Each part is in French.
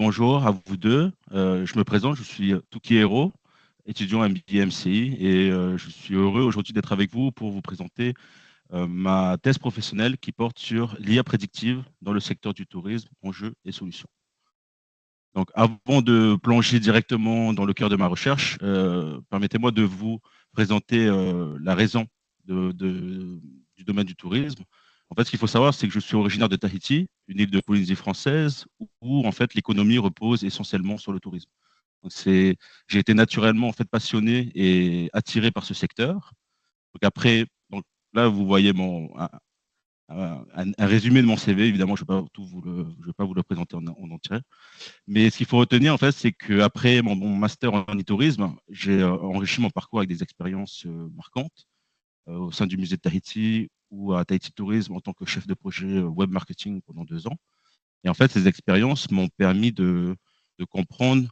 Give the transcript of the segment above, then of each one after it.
bonjour à vous deux. Je me présente, je suis Touki Hero, étudiant MBA MCI, et je suis heureux aujourd'hui d'être avec vous pour vous présenter ma thèse professionnelle qui porte sur l'IA prédictive dans le secteur du tourisme, enjeux et solutions. Donc, avant de plonger directement dans le cœur de ma recherche, permettez-moi de vous présenter la raison du domaine du tourisme. En fait, ce qu'il faut savoir, c'est que je suis originaire de Tahiti, une île de Polynésie française, où en fait l'économie repose essentiellement sur le tourisme. J'ai été naturellement en fait passionné et attiré par ce secteur. Donc après, donc là vous voyez un résumé de mon CV. Évidemment, je ne vais pas vous le présenter en entier. Mais ce qu'il faut retenir, en fait, c'est qu'après mon master en e-tourisme, j'ai enrichi mon parcours avec des expériences marquantes au sein du musée de Tahiti ou à Tahiti Tourisme en tant que chef de projet web marketing pendant 2 ans. Et en fait, ces expériences m'ont permis de comprendre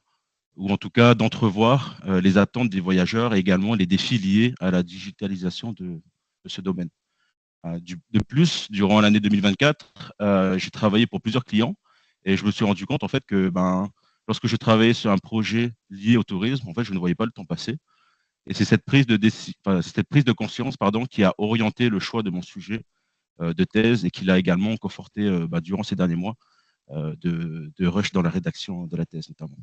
ou en tout cas d'entrevoir les attentes des voyageurs et également les défis liés à la digitalisation de ce domaine. De plus, durant l'année 2024, j'ai travaillé pour plusieurs clients et je me suis rendu compte en fait que lorsque je travaillais sur un projet lié au tourisme, en fait, je ne voyais pas le temps passer. Et c'est cette prise de conscience qui a orienté le choix de mon sujet de thèse et qui l'a également conforté durant ces derniers mois de rush dans la rédaction de la thèse notamment.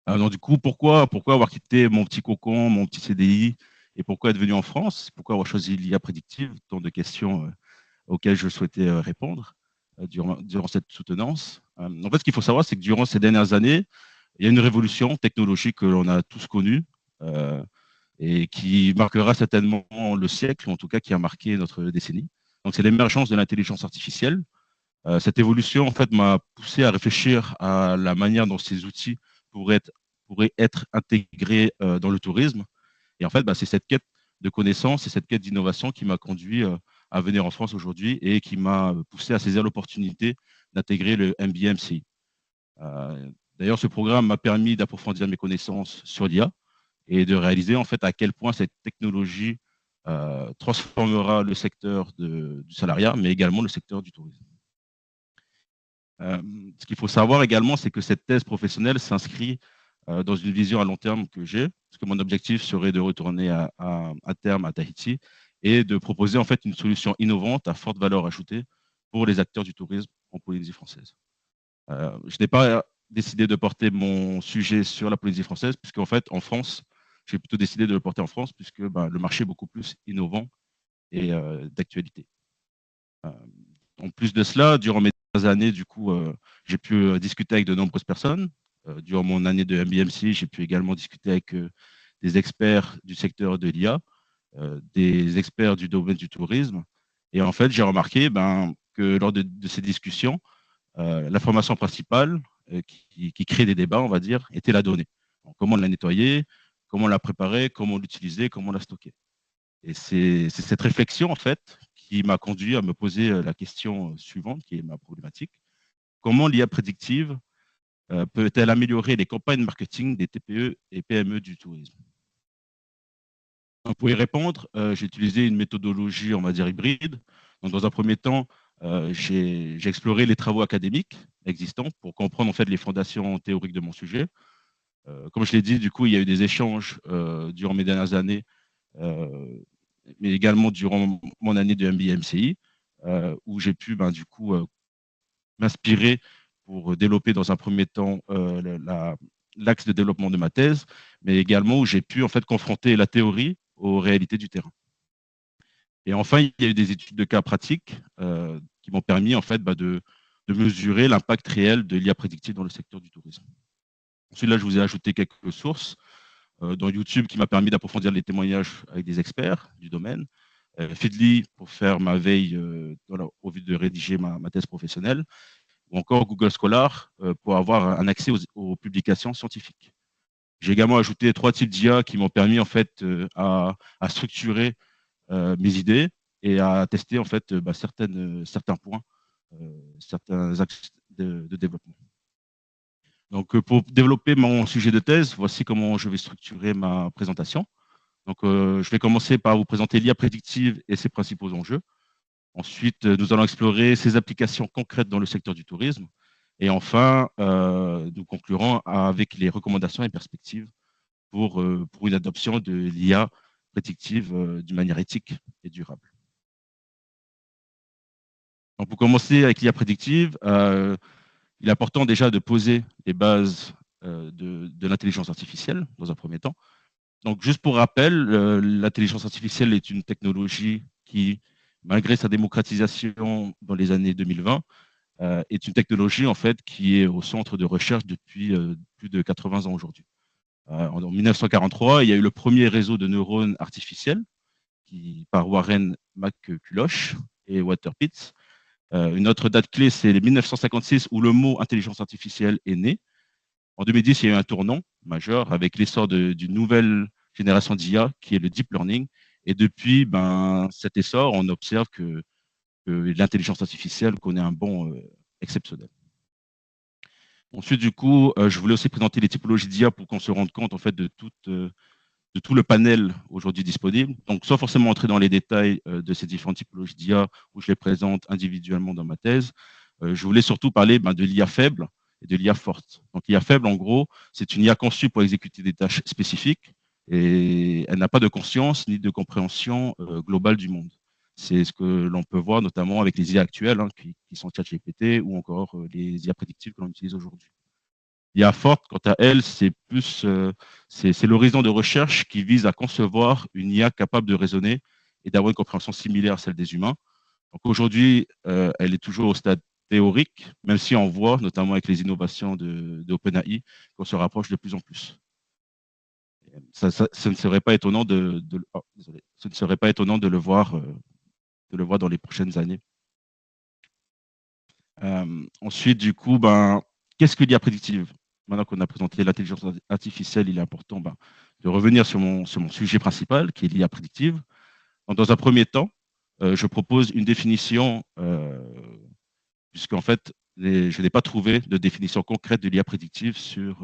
Donc, du coup, pourquoi avoir quitté mon petit cocon, mon petit CDI, et pourquoi être venu en France? Pourquoi avoir choisi l'IA prédictive? Tant de questions auxquelles je souhaitais répondre durant cette soutenance. En fait, ce qu'il faut savoir, c'est que durant ces dernières années, il y a une révolution technologique que l'on a tous connue euh, et qui marquera certainement le siècle, ou en tout cas qui a marqué notre décennie. Donc, c'est l'émergence de l'intelligence artificielle. Cette évolution, en fait, m'a poussé à réfléchir à la manière dont ces outils pourraient être intégrés dans le tourisme. Et en fait, c'est cette quête de connaissances et cette quête d'innovation qui m'a conduit à venir en France aujourd'hui et qui m'a poussé à saisir l'opportunité d'intégrer le MBA MCI. D'ailleurs, ce programme m'a permis d'approfondir mes connaissances sur l'IA et de réaliser en fait à quel point cette technologie transformera le secteur du salariat, mais également le secteur du tourisme. Ce qu'il faut savoir également, c'est que cette thèse professionnelle s'inscrit dans une vision à long terme que j'ai, parce que mon objectif serait de retourner à terme à Tahiti et de proposer en fait une solution innovante à forte valeur ajoutée pour les acteurs du tourisme en Polynésie française. Je n'ai pas décidé de porter mon sujet sur la Polynésie française, puisqu'en fait, en France, j'ai plutôt décidé de le porter en France, puisque le marché est beaucoup plus innovant et d'actualité. En plus de cela, durant mes années, du coup, j'ai pu discuter avec de nombreuses personnes. Durant mon année de MBMC, j'ai pu également discuter avec des experts du secteur de l'IA, des experts du domaine du tourisme. Et en fait, j'ai remarqué que lors de ces discussions, l'information principale qui crée des débats, on va dire, était la donnée. Donc, comment la nettoyer, comment la préparer, comment l'utiliser, comment la stocker. Et c'est cette réflexion, en fait, qui m'a conduit à me poser la question suivante, qui est ma problématique. Comment l'IA prédictive peut-elle améliorer les campagnes marketing des TPE et PME du tourisme? Donc, pour y répondre, j'ai utilisé une méthodologie, on va dire, hybride. Donc, dans un premier temps, j'ai exploré les travaux académiques existants pour comprendre en fait les fondations théoriques de mon sujet. Comme je l'ai dit, du coup, il y a eu des échanges durant mes dernières années, mais également durant mon année de MBA-MCI, où j'ai pu du coup m'inspirer pour développer dans un premier temps l'axe de développement de ma thèse, mais également où j'ai pu en fait confronter la théorie aux réalités du terrain. Et enfin, il y a eu des études de cas pratiques qui m'ont permis en fait de mesurer l'impact réel de l'IA prédictive dans le secteur du tourisme. Ensuite, là, je vous ai ajouté quelques sources dans YouTube qui m'a permis d'approfondir les témoignages avec des experts du domaine, Feedly pour faire ma veille au vu de rédiger ma thèse professionnelle, ou encore Google Scholar pour avoir un accès aux publications scientifiques. J'ai également ajouté 3 types d'IA qui m'ont permis en fait à structurer mes idées et à tester en fait certains points, certains axes de développement. Donc, pour développer mon sujet de thèse, voici comment je vais structurer ma présentation. Donc, je vais commencer par vous présenter l'IA prédictive et ses principaux enjeux. Ensuite, nous allons explorer ses applications concrètes dans le secteur du tourisme. Et enfin, nous conclurons avec les recommandations et perspectives pour une adoption de l'IA prédictive d'une manière éthique et durable. Donc, pour commencer avec l'IA prédictive, il est important déjà de poser les bases de l'intelligence artificielle dans un premier temps. Donc, juste pour rappel, l'intelligence artificielle est une technologie qui, malgré sa démocratisation dans les années 2020, est une technologie en fait qui est au centre de recherche depuis plus de 80 ans aujourd'hui. En 1943, il y a eu le premier réseau de neurones artificiels par Warren McCulloch et Walter Pitts. Une autre date clé, c'est 1956 où le mot intelligence artificielle est né. En 2010, il y a eu un tournant majeur avec l'essor d'une nouvelle génération d'IA qui est le deep learning. Et depuis cet essor, on observe que l'intelligence artificielle connaît un bond exceptionnel. Ensuite, du coup, je voulais aussi présenter les typologies d'IA pour qu'on se rende compte en fait de tout le panel aujourd'hui disponible. Donc, sans forcément entrer dans les détails de ces différentes typologies d'IA où je les présente individuellement dans ma thèse, je voulais surtout parler de l'IA faible et de l'IA forte. Donc, l'IA faible, en gros, c'est une IA conçue pour exécuter des tâches spécifiques et elle n'a pas de conscience ni de compréhension globale du monde. C'est ce que l'on peut voir notamment avec les IA actuelles, qui sont ChatGPT ou encore les IA prédictives que l'on utilise aujourd'hui. L'IA forte, quant à elle, c'est plus c'est l'horizon de recherche qui vise à concevoir une IA capable de raisonner et d'avoir une compréhension similaire à celle des humains. Donc aujourd'hui, elle est toujours au stade théorique, même si on voit, notamment avec les innovations d'OpenAI, qu'on se rapproche de plus en plus. Ce ne serait pas étonnant ce ne serait pas étonnant de le voir dans les prochaines années. Ensuite, du coup, qu'est-ce que l'IA prédictive? Maintenant qu'on a présenté l'intelligence artificielle, il est important de revenir sur mon sujet principal, qui est l'IA prédictive. Donc, dans un premier temps, je propose une définition, puisqu'en fait, je n'ai pas trouvé de définition concrète de l'IA prédictive sur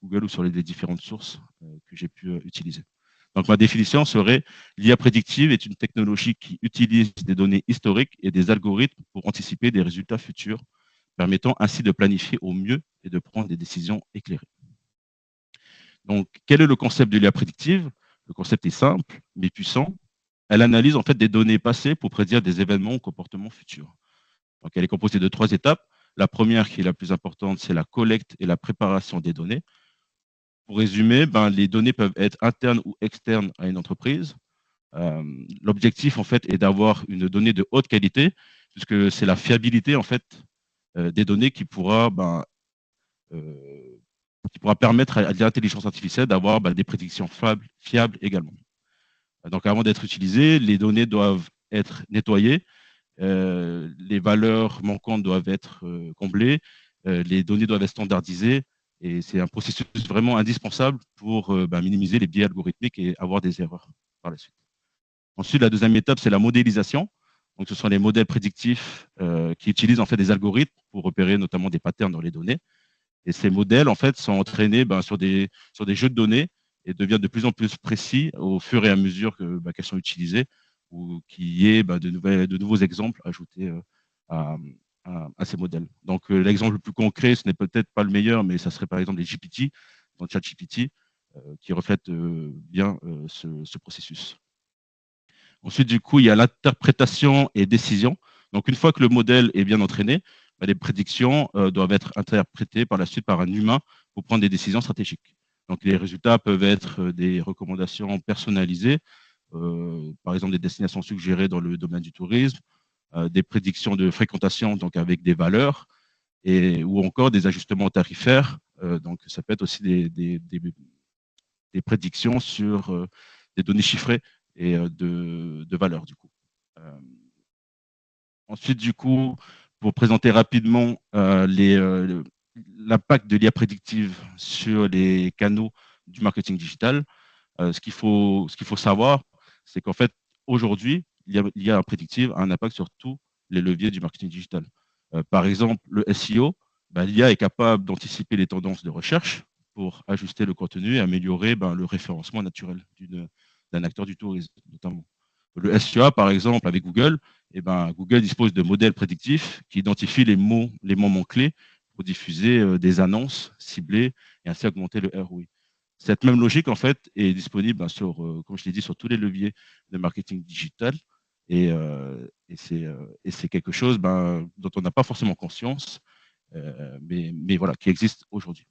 Google ou sur les différentes sources que j'ai pu utiliser. Donc, ma définition serait: l'IA prédictive est une technologie qui utilise des données historiques et des algorithmes pour anticiper des résultats futurs, permettant ainsi de planifier au mieux et de prendre des décisions éclairées. Donc, quel est le concept de l'IA prédictive? Le concept est simple, mais puissant. Elle analyse en fait des données passées pour prédire des événements ou comportements futurs. Donc, elle est composée de 3 étapes. La première, qui est la plus importante, c'est la collecte et la préparation des données. Pour résumer, les données peuvent être internes ou externes à une entreprise. L'objectif, en fait, est d'avoir une donnée de haute qualité, puisque c'est la fiabilité, en fait, des données qui pourra permettre à l'intelligence artificielle d'avoir des prédictions fiables également. Donc, avant d'être utilisées, les données doivent être nettoyées, les valeurs manquantes doivent être comblées, les données doivent être standardisées, et c'est un processus vraiment indispensable pour minimiser les biais algorithmiques et avoir des erreurs par la suite. Ensuite, la deuxième étape, c'est la modélisation. Donc, ce sont les modèles prédictifs qui utilisent en fait des algorithmes pour repérer notamment des patterns dans les données. Et ces modèles, en fait, sont entraînés sur des jeux de données et deviennent de plus en plus précis au fur et à mesure qu'elles sont utilisées, ou qu'il y ait de nouveaux exemples ajoutés à, ces modèles. Donc, l'exemple le plus concret, ce n'est peut-être pas le meilleur, mais ça serait par exemple les GPT, dans ChatGPT, qui reflètent bien ce processus. Ensuite, du coup, il y a l'interprétation et décision. Donc, une fois que le modèle est bien entraîné, les prédictions doivent être interprétées par la suite par un humain pour prendre des décisions stratégiques. Donc, les résultats peuvent être des recommandations personnalisées, par exemple des destinations suggérées dans le domaine du tourisme, des prédictions de fréquentation, donc avec des valeurs, ou encore des ajustements tarifaires. Donc, ça peut être aussi des prédictions sur des données chiffrées et de valeurs, du coup. Ensuite, du coup, pour présenter rapidement l'impact de l'IA prédictive sur les canaux du marketing digital, ce qu'il faut savoir, c'est qu'en fait, aujourd'hui, l'IA prédictive a un impact sur tous les leviers du marketing digital. Par exemple, le SEO, l'IA est capable d'anticiper les tendances de recherche pour ajuster le contenu et améliorer le référencement naturel d'un acteur du tourisme, notamment. Le SEA, par exemple, avec Google, Google dispose de modèles prédictifs qui identifient les mots-clés pour diffuser des annonces ciblées et ainsi augmenter le ROI. Cette même logique, en fait, est disponible sur, comme je l'ai dit, sur tous les leviers de marketing digital. Et c'est quelque chose dont on n'a pas forcément conscience, mais voilà, qui existe aujourd'hui.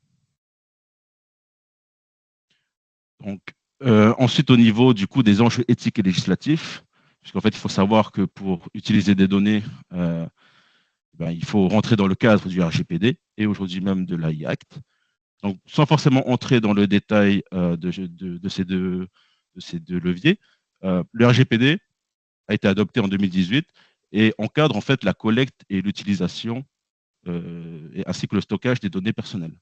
Donc, ensuite, au niveau du coup des enjeux éthiques et législatifs, puisqu'en fait, il faut savoir que pour utiliser des données, il faut rentrer dans le cadre du RGPD et aujourd'hui même de l'AI Act. Donc, sans forcément entrer dans le détail de ces deux leviers, le RGPD a été adopté en 2018 et encadre en fait la collecte et l'utilisation ainsi que le stockage des données personnelles.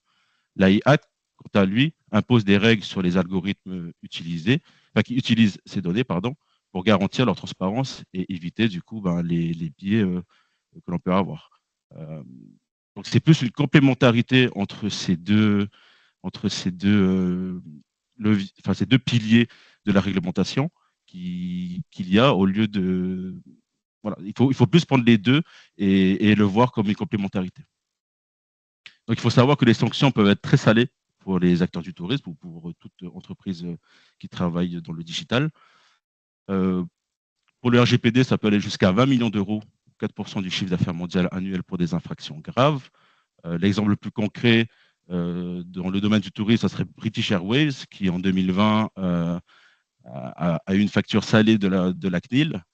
L'AI Act, quant à lui, impose des règles sur les algorithmes utilisés, qui utilisent ces données, pardon, pour garantir leur transparence et éviter du coup les biais que l'on peut avoir. Donc c'est plus une complémentarité ces deux piliers de la réglementation qu'il y a au lieu de voilà, il faut plus prendre les deux et le voir comme une complémentarité. Donc il faut savoir que les sanctions peuvent être très salées pour les acteurs du tourisme ou pour toute entreprise qui travaille dans le digital. Pour le RGPD, ça peut aller jusqu'à 20 millions d'euros, 4% du chiffre d'affaires mondial annuel pour des infractions graves. L'exemple le plus concret dans le domaine du tourisme, ça serait British Airways, qui en 2020 a eu une facture salée de la CNIL,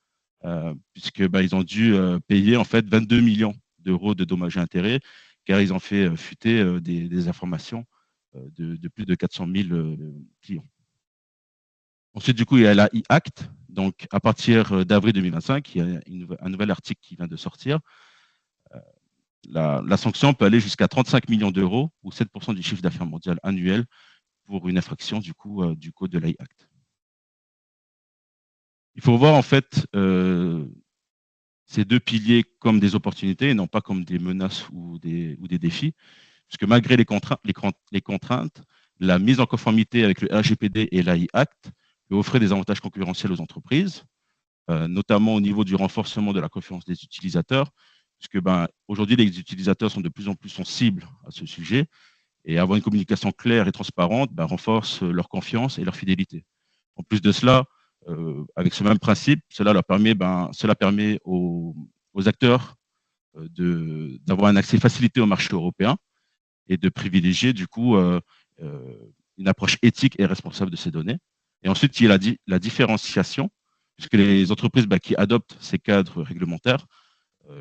puisque ils ont dû payer en fait 22 millions d'euros de dommages et intérêts, car ils ont fait fuiter des informations de plus de 400 000 clients. Ensuite, du coup, il y a la e-Act. Donc, à partir d'avril 2025, il y a un nouvel article qui vient de sortir. La sanction peut aller jusqu'à 35 millions d'euros ou 7% du chiffre d'affaires mondial annuel pour une infraction du code de l'e-Act. Il faut voir en fait ces deux piliers comme des opportunités et non pas comme des menaces ou des défis, puisque malgré les contraintes, la mise en conformité avec le RGPD et l'AI Act peut offrir des avantages concurrentiels aux entreprises, notamment au niveau du renforcement de la confiance des utilisateurs, puisque aujourd'hui, les utilisateurs sont de plus en plus sensibles à ce sujet, et avoir une communication claire et transparente renforce leur confiance et leur fidélité. En plus de cela, avec ce même principe, cela permet aux acteurs d'avoir un accès facilité au marché européen et de privilégier du coup une approche éthique et responsable de ces données. Et ensuite, il y a la différenciation, puisque les entreprises qui adoptent ces cadres réglementaires,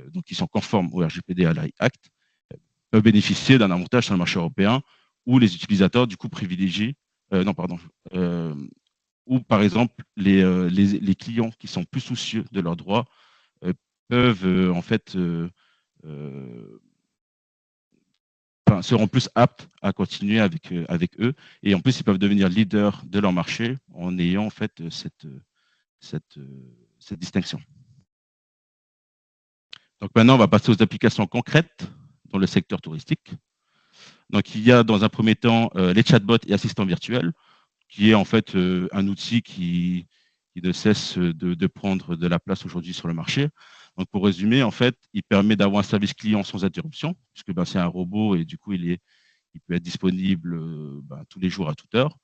donc qui sont conformes au RGPD et à l'AI Act, peuvent bénéficier d'un avantage sur le marché européen où les utilisateurs du coup privilégient, ou par exemple les clients qui sont plus soucieux de leurs droits peuvent en fait seront plus aptes à continuer avec eux, et en plus ils peuvent devenir leaders de leur marché en ayant en fait cette distinction. Donc maintenant on va passer aux applications concrètes dans le secteur touristique. Donc il y a dans un premier temps les chatbots et assistants virtuels, qui est en fait un outil qui ne cesse de prendre de la place aujourd'hui sur le marché. Donc pour résumer, en fait, il permet d'avoir un service client sans interruption, puisque c'est un robot et du coup il peut être disponible tous les jours à toute heure.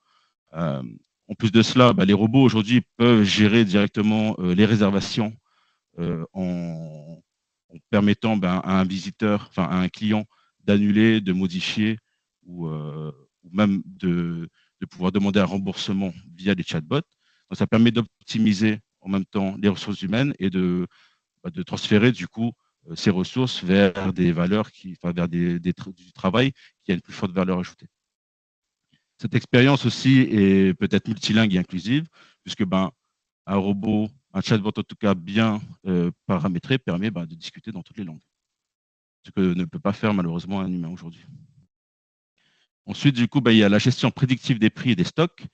En plus de cela, les robots aujourd'hui peuvent gérer directement les réservations en permettant à un visiteur, enfin à un client, d'annuler, de modifier ou même de pouvoir demander un remboursement via les chatbots. Donc, ça permet d'optimiser en même temps les ressources humaines et de transférer du coup ces ressources vers des valeurs vers du travail qui a une plus forte valeur ajoutée. Cette expérience aussi est peut-être multilingue et inclusive, puisque un robot, un chatbot en tout cas bien paramétré, permet de discuter dans toutes les langues, ce que ne peut pas faire malheureusement un humain aujourd'hui. Ensuite, du coup, il y a la gestion prédictive des prix et des stocks.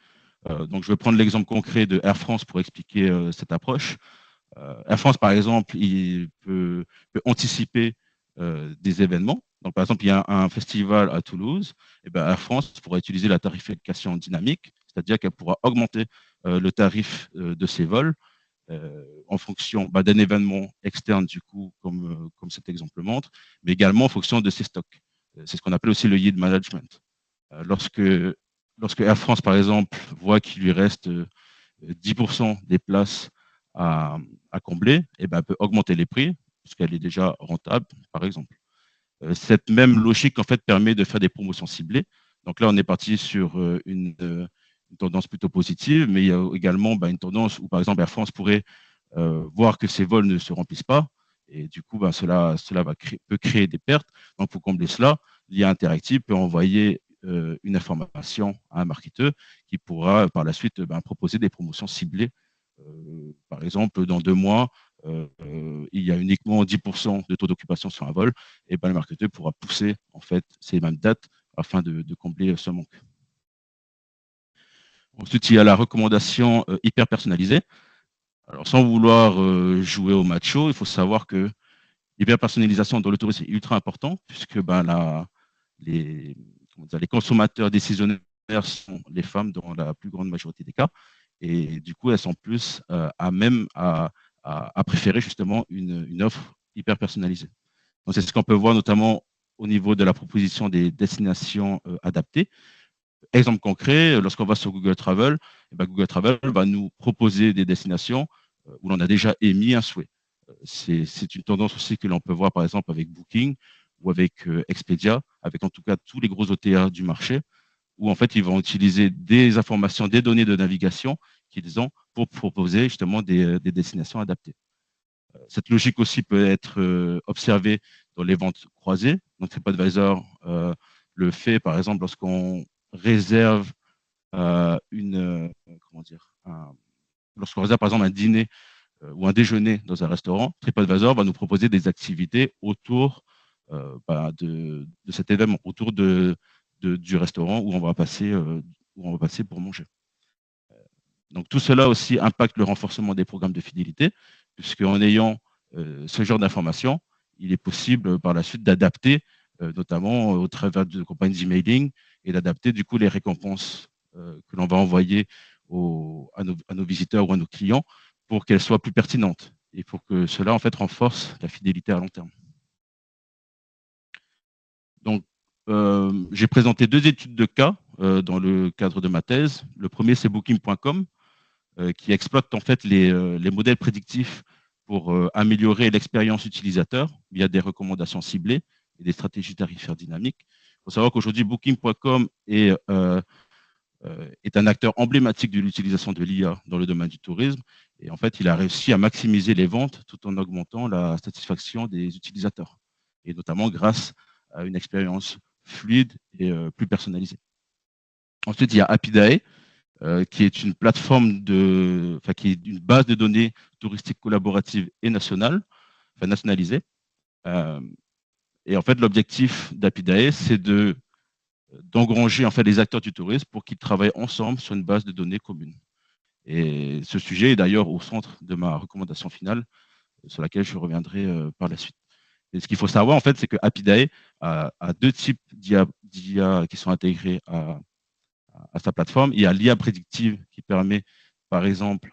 Donc, je vais prendre l'exemple concret de Air France pour expliquer cette approche. Air France, par exemple, il peut anticiper des événements. Donc, par exemple, il y a un festival à Toulouse, et Air France pourra utiliser la tarification dynamique, c'est-à-dire qu'elle pourra augmenter le tarif de ses vols en fonction d'un événement externe, du coup, comme cet exemple le montre, mais également en fonction de ses stocks. C'est ce qu'on appelle aussi le yield management. Lorsque Air France, par exemple, voit qu'il lui reste 10% des places à, combler, et ben, elle peut augmenter les prix, puisqu'elle est déjà rentable, par exemple. Cette même logique, en fait, permet de faire des promotions ciblées. Donc là, on est parti sur une tendance plutôt positive, mais il y a également une tendance où, par exemple, Air France pourrait voir que ses vols ne se remplissent pas, et du coup, cela peut créer des pertes. Donc, pour combler cela, l'IA interactive peut envoyer une information à un marketeur qui pourra par la suite proposer des promotions ciblées. Par exemple, dans 2 mois, il y a uniquement 10% de taux d'occupation sur un vol, et le marketeur pourra pousser en fait ces mêmes dates afin de combler ce manque. Ensuite, il y a la recommandation hyper personnalisée. Alors, sans vouloir jouer au macho, il faut savoir que l'hyper-personnalisation dans le tourisme est ultra important, puisque les consommateurs décisionnaires sont les femmes dans la plus grande majorité des cas. Et du coup, elles sont plus à même à préférer justement une offre hyper personnalisée. Donc, c'est ce qu'on peut voir notamment au niveau de la proposition des destinations adaptées. Exemple concret, lorsqu'on va sur Google Travel, Google Travel va nous proposer des destinations où l'on a déjà émis un souhait. C'est une tendance aussi que l'on peut voir par exemple avec Booking ou avec Expedia, avec en tout cas tous les gros OTA du marché, où en fait ils vont utiliser des informations, des données de navigation qu'ils ont pour proposer justement des destinations adaptées. Cette logique aussi peut être observée dans les ventes croisées. Donc TripAdvisor le fait par exemple lorsqu'on réserve lorsqu'on réserve par exemple un dîner ou un déjeuner dans un restaurant, TripAdvisor va nous proposer des activités autour de cet événement, autour du restaurant où on va passer pour manger. Donc tout cela aussi impacte le renforcement des programmes de fidélité, puisqu'en ayant ce genre d'informations, il est possible par la suite d'adapter, notamment au travers de campagnes d'emailing, et d'adapter du coup les récompenses que l'on va envoyer à nos visiteurs ou à nos clients pour qu'elles soient plus pertinentes et pour que cela en fait renforce la fidélité à long terme. Donc, j'ai présenté 2 études de cas dans le cadre de ma thèse. Le premier, c'est Booking.com, qui exploite en fait les modèles prédictifs pour améliorer l'expérience utilisateur via des recommandations ciblées et des stratégies tarifaires dynamiques. Il faut savoir qu'aujourd'hui, Booking.com est un acteur emblématique de l'utilisation de l'IA dans le domaine du tourisme. Et en fait, il a réussi à maximiser les ventes tout en augmentant la satisfaction des utilisateurs, et notamment grâce à une expérience fluide et plus personnalisée. Ensuite, il y a Apidae, qui est une plateforme qui est une base de données touristique collaborative et nationalisée. Et en fait, l'objectif d'Apidae, c'est d'engranger en fait les acteurs du tourisme pour qu'ils travaillent ensemble sur une base de données commune. Et ce sujet est d'ailleurs au centre de ma recommandation finale, sur laquelle je reviendrai par la suite. Et ce qu'il faut savoir, en fait, c'est que Apidae a 2 types d'IA qui sont intégrés à sa plateforme. Il y a l'IA prédictive qui permet, par exemple,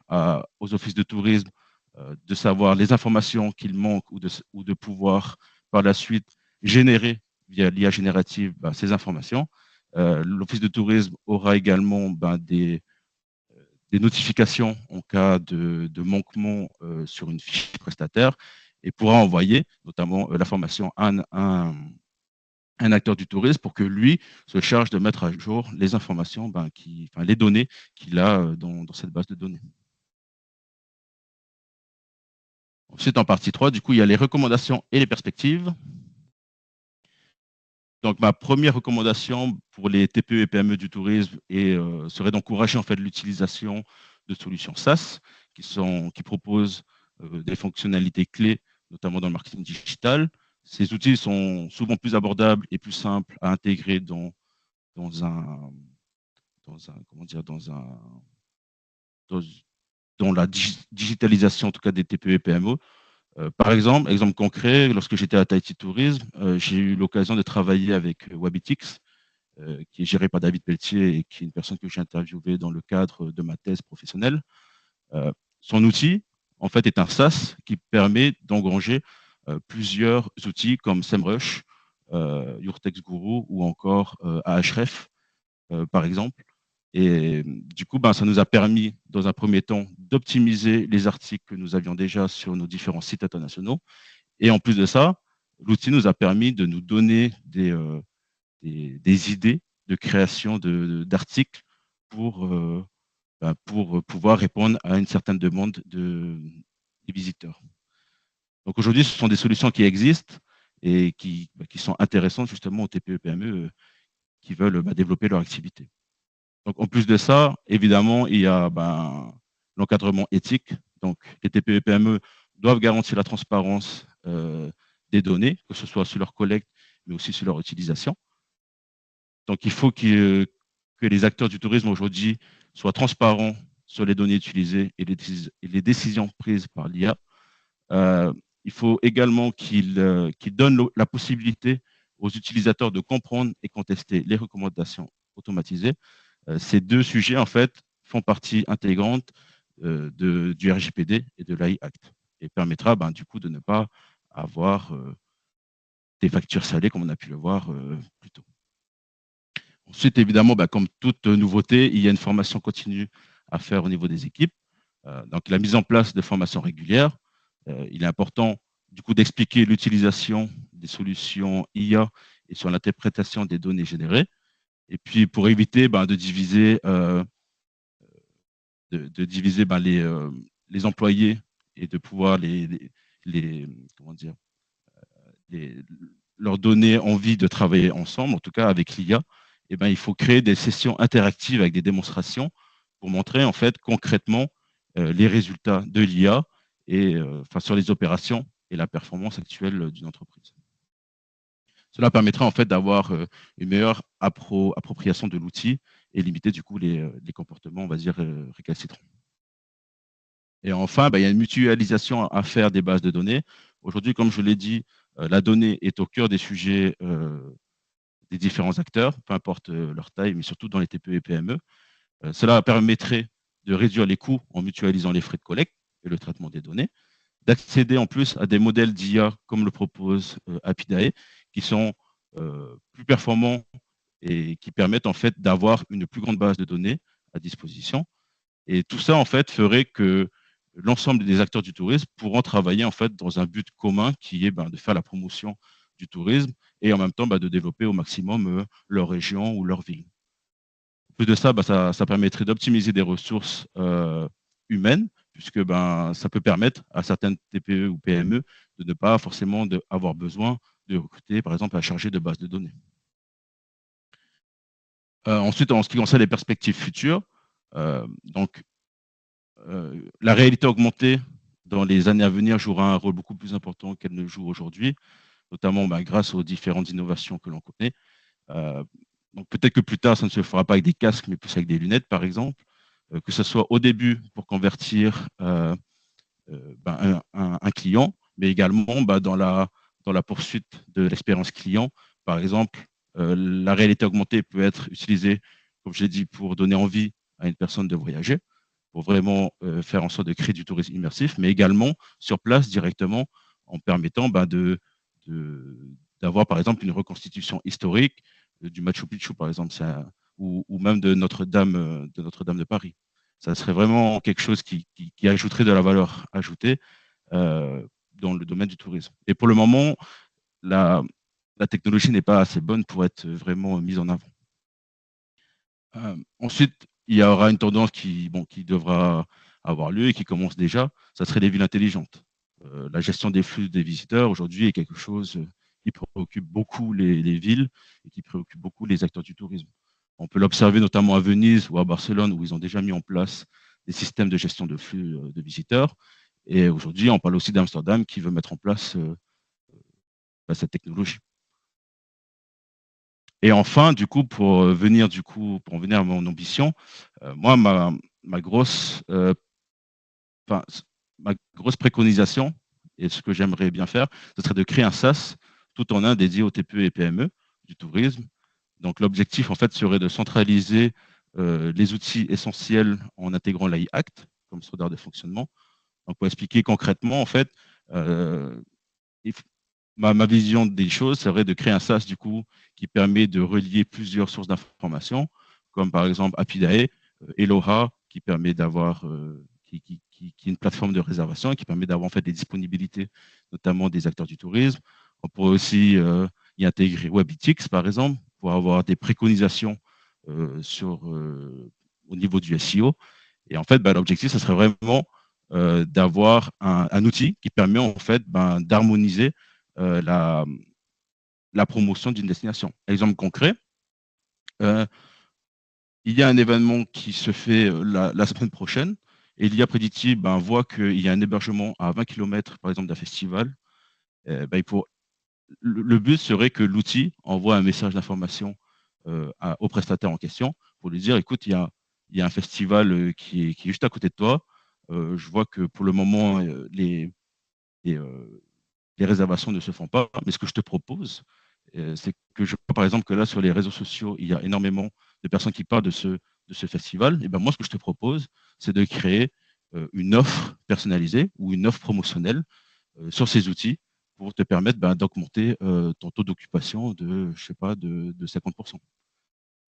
aux offices de tourisme de savoir les informations qu'il manque ou de pouvoir, par la suite, générer via l'IA générative ces informations. L'office de tourisme aura également des notifications en cas de manquement sur une fiche prestataire et pourra envoyer notamment l'information à un acteur du tourisme pour que lui se charge de mettre à jour les informations, les données qu'il a dans cette base de données. Ensuite, en partie 3, du coup, il y a les recommandations et les perspectives. Donc, ma première recommandation pour les TPE et PME du tourisme serait d'encourager en fait l'utilisation de solutions SaaS qui proposent des fonctionnalités clés, notamment dans le marketing digital. Ces outils sont souvent plus abordables et plus simples à intégrer dans la digitalisation en tout cas des TPE et PME. Par exemple concret, lorsque j'étais à Tahiti Tourisme, j'ai eu l'occasion de travailler avec Wabitix, qui est géré par David Pelletier et qui est une personne que j'ai interviewée dans le cadre de ma thèse professionnelle. Son outil, en fait, est un SaaS qui permet d'engranger plusieurs outils comme SEMrush, Yourtex Guru ou encore Ahref, par exemple. Et du coup, ça nous a permis, dans un premier temps, d'optimiser les articles que nous avions déjà sur nos différents sites internationaux. Et en plus de ça, l'outil nous a permis de nous donner des idées de création d'articles pour, pour pouvoir répondre à une certaine demande des visiteurs. Donc aujourd'hui, ce sont des solutions qui existent et qui sont intéressantes justement aux TPE-PME qui veulent développer leur activité. Donc en plus de ça, évidemment, il y a l'encadrement éthique. Donc les TPE-PME doivent garantir la transparence des données, que ce soit sur leur collecte, mais aussi sur leur utilisation. Donc il faut que les acteurs du tourisme aujourd'hui soient transparents sur les données utilisées et les décisions prises par l'IA. Il faut également qu'ils donnent la possibilité aux utilisateurs de comprendre et contester les recommandations automatisées. Ces deux sujets, en fait, font partie intégrante du RGPD et de l'AI Act et permettra, du coup, de ne pas avoir des factures salées comme on a pu le voir plus tôt. Ensuite, évidemment, comme toute nouveauté, il y a une formation continue à faire au niveau des équipes. Donc, la mise en place de formations régulières. Il est important, du coup, d'expliquer l'utilisation des solutions IA et sur l'interprétation des données générées. Et puis, pour éviter de diviser, les employés et de pouvoir comment dire, leur donner envie de travailler ensemble, en tout cas avec l'IA, il faut créer des sessions interactives avec des démonstrations pour montrer en fait concrètement les résultats de l'IA et sur les opérations et la performance actuelle d'une entreprise. Cela permettra en fait d'avoir une meilleure appropriation de l'outil et limiter du coup les comportements, on va dire, récalcitrants. Et enfin, il y a une mutualisation à faire des bases de données. Aujourd'hui, comme je l'ai dit, la donnée est au cœur des sujets des différents acteurs, peu importe leur taille, mais surtout dans les TPE et PME. Cela permettrait de réduire les coûts en mutualisant les frais de collecte et le traitement des données, d'accéder en plus à des modèles d'IA comme le propose Apidae, qui sont plus performants et qui permettent en fait d'avoir une plus grande base de données à disposition. Et tout ça en fait ferait que l'ensemble des acteurs du tourisme pourront travailler en fait dans un but commun qui est de faire la promotion du tourisme et en même temps de développer au maximum leur région ou leur ville. En plus de ça, ça permettrait d'optimiser des ressources humaines, puisque ça peut permettre à certaines TPE ou PME de ne pas forcément avoir besoin de recruter, par exemple, un chargé de base de données. Ensuite, en ce qui concerne les perspectives futures, la réalité augmentée dans les années à venir jouera un rôle beaucoup plus important qu'elle ne joue aujourd'hui, notamment grâce aux différentes innovations que l'on connaît. Donc peut-être que plus tard, ça ne se fera pas avec des casques, mais plus avec des lunettes, par exemple, que ce soit au début pour convertir un client, mais également dans la poursuite de l'expérience client. Par exemple, la réalité augmentée peut être utilisée, comme je l'ai dit, pour donner envie à une personne de voyager, pour vraiment faire en sorte de créer du tourisme immersif, mais également sur place directement en permettant d'avoir par exemple une reconstitution historique du Machu Picchu, par exemple, ou même de Notre-Dame de Paris. Ça serait vraiment quelque chose qui ajouterait de la valeur ajoutée dans le domaine du tourisme. Et pour le moment, la technologie n'est pas assez bonne pour être vraiment mise en avant. Ensuite, il y aura une tendance qui devra avoir lieu et qui commence déjà, ça serait les villes intelligentes. La gestion des flux des visiteurs aujourd'hui est quelque chose qui préoccupe beaucoup les villes et qui préoccupe beaucoup les acteurs du tourisme. On peut l'observer notamment à Venise ou à Barcelone où ils ont déjà mis en place des systèmes de gestion de flux de visiteurs. Et aujourd'hui, on parle aussi d'Amsterdam qui veut mettre en place cette technologie. Et enfin, du coup, pour en venir à mon ambition, moi, ma grosse préconisation et ce que j'aimerais bien faire, ce serait de créer un SaaS tout en un dédié aux TPE et PME du tourisme. Donc l'objectif, en fait, serait de centraliser les outils essentiels en intégrant l'AI Act comme standard de fonctionnement. Donc pour expliquer concrètement, en fait, ma vision des choses serait de créer un SaaS du coup qui permet de relier plusieurs sources d'informations, comme par exemple Apidae, Eloha, qui permet d'avoir qui est une plateforme de réservation et qui permet d'avoir en fait des disponibilités, notamment des acteurs du tourisme. On pourrait aussi y intégrer WebEthics, par exemple, pour avoir des préconisations au niveau du SEO. Et en fait, bah, l'objectif, ce serait vraiment d'avoir un outil qui permet en fait d'harmoniser euh, la, la promotion d'une destination. Exemple concret, euh, il y a un événement qui se fait la semaine prochaine et l'IA prédictive voit qu'il y a un hébergement à 20 km, par exemple, d'un festival. Le but serait que l'outil envoie un message d'information au prestataire en question pour lui dire, écoute, il y a un festival qui est juste à côté de toi. Je vois que pour le moment, les, euh, les réservations ne se font pas. Mais ce que je te propose, c'est que je vois par exemple que là, sur les réseaux sociaux, il y a énormément de personnes qui parlent de ce festival. Et ben moi, ce que je te propose, c'est de créer une offre personnalisée ou une offre promotionnelle sur ces outils pour te permettre d'augmenter ton taux d'occupation de, je sais pas, de 50%.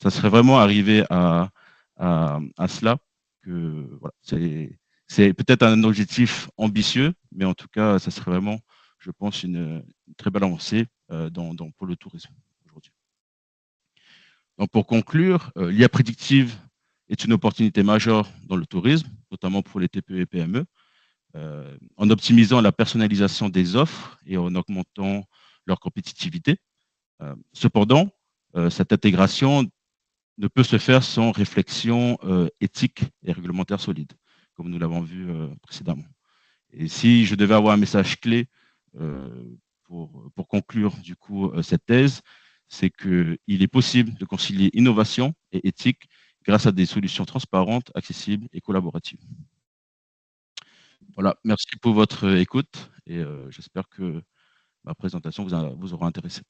Ça serait vraiment arrivé à cela que voilà, c'est peut-être un objectif ambitieux, mais en tout cas, ça serait vraiment, je pense, une très belle avancée pour le tourisme aujourd'hui. Donc, pour conclure, l'IA prédictive est une opportunité majeure dans le tourisme, notamment pour les TPE et PME, en optimisant la personnalisation des offres et en augmentant leur compétitivité. Cependant, cette intégration ne peut se faire sans réflexion éthique et réglementaire solide, comme nous l'avons vu précédemment. Et si je devais avoir un message clé pour conclure du coup cette thèse, c'est qu'il est possible de concilier innovation et éthique grâce à des solutions transparentes, accessibles et collaboratives. Voilà, merci pour votre écoute et j'espère que ma présentation vous aura intéressé.